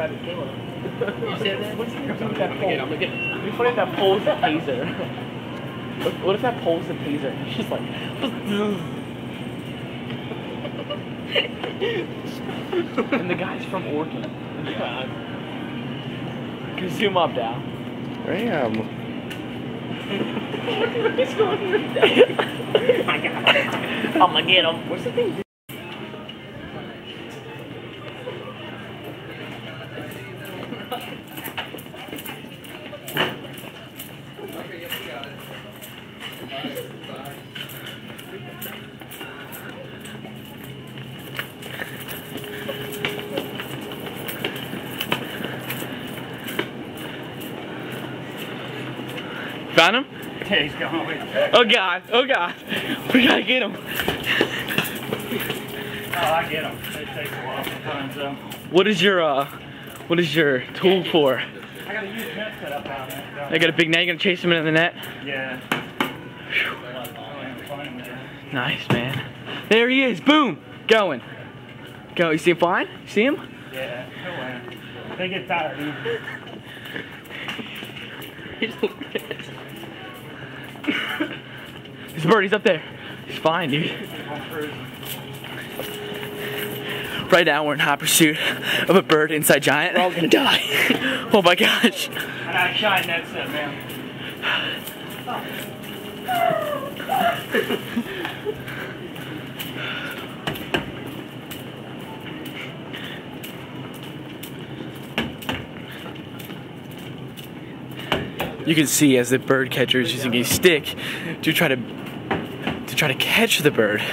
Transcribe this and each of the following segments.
tried to kill him. You said that? What's the dude that pulls? It'd be funny if that pulls the taser. What if that pulls the taser? He's just like... And the guy's from Oregon. God. Can you zoom up down? I am. He's going with that. I'm gonna get him. What's the thing? Found him? Yeah, he's going with Oh god, oh god. We gotta get him. Oh, I get him. It takes a while sometimes, though. What is your tool for? I got a huge net set up out there. I got a big net, you gonna chase him into the net? Yeah. Nice, man. There he is, boom! Going. Go, you see him flying? See him? Yeah, no way. They get tired easy. There's a bird, he's up there. He's fine, dude. Right now we're in hot pursuit of a bird inside Giant. We're all gonna die. Oh my gosh. I got a shine net set, man. You can see as the bird catcher is using a stick to try to catch the bird,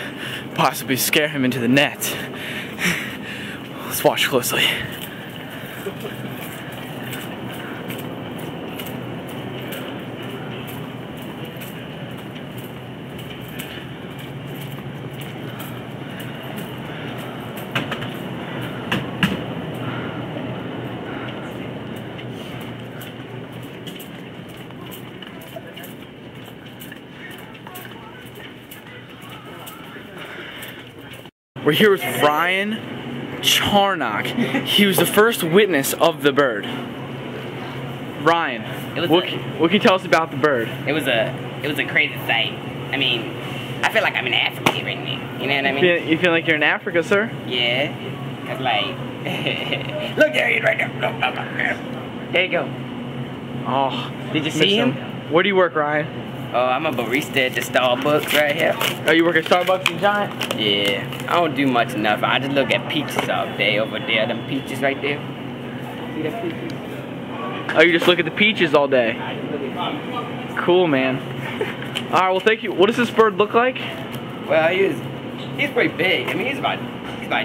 possibly scare him into the net. Let's watch closely. We're here with Ryan Charnock. He was the first witness of the bird. Ryan, what can you tell us about the bird? It was a crazy sight. I mean, I feel like I'm in Africa right now. You know what I mean? You feel like you're in Africa, sir? Yeah. Cause like, look, there he is right there. Look. There you go. Oh, did you see him? Where do you work, Ryan? Oh, I'm a barista at the Starbucks right here. Oh, you work at Starbucks in Giant? Yeah. I don't do much enough. I just look at peaches all day over there. Them peaches right there. See that peaches? Oh, you just look at the peaches all day. Cool, man. All right, well, thank you. What does this bird look like? Well, he's pretty big. I mean, he's about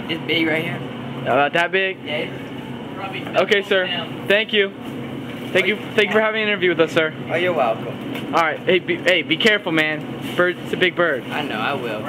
this big right here. About that big? Yeah. Okay, sir. Thank you. Thank you for having an interview with us, sir. Oh, you're welcome. All right. Hey, be careful, man. It's a big bird. I know. I will.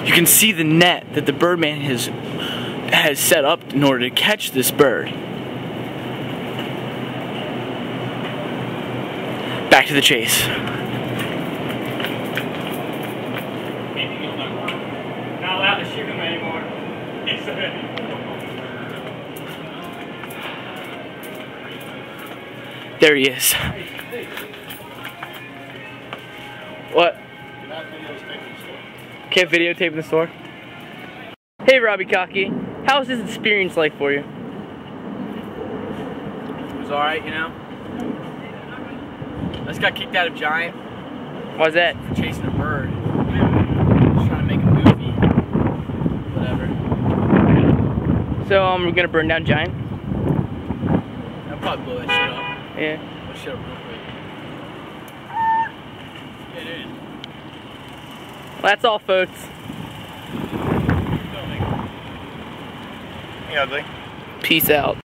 You can see the net that the Birdman has set up in order to catch this bird. Back to the chase. Not allowed to shoot him anymore. There he is. What? Can't videotape in the store? Hey, Robbie Cocky. How was this experience like for you? It was alright, you know? I just got kicked out of Giant. Why's that? For chasing a bird. Just trying to make a movie. Whatever. So, we're gonna burn down Giant? I'll probably blow that shit up. Yeah. Blow shit up real quick. Yeah, dude. Well, that's all, folks. ugly. Peace out.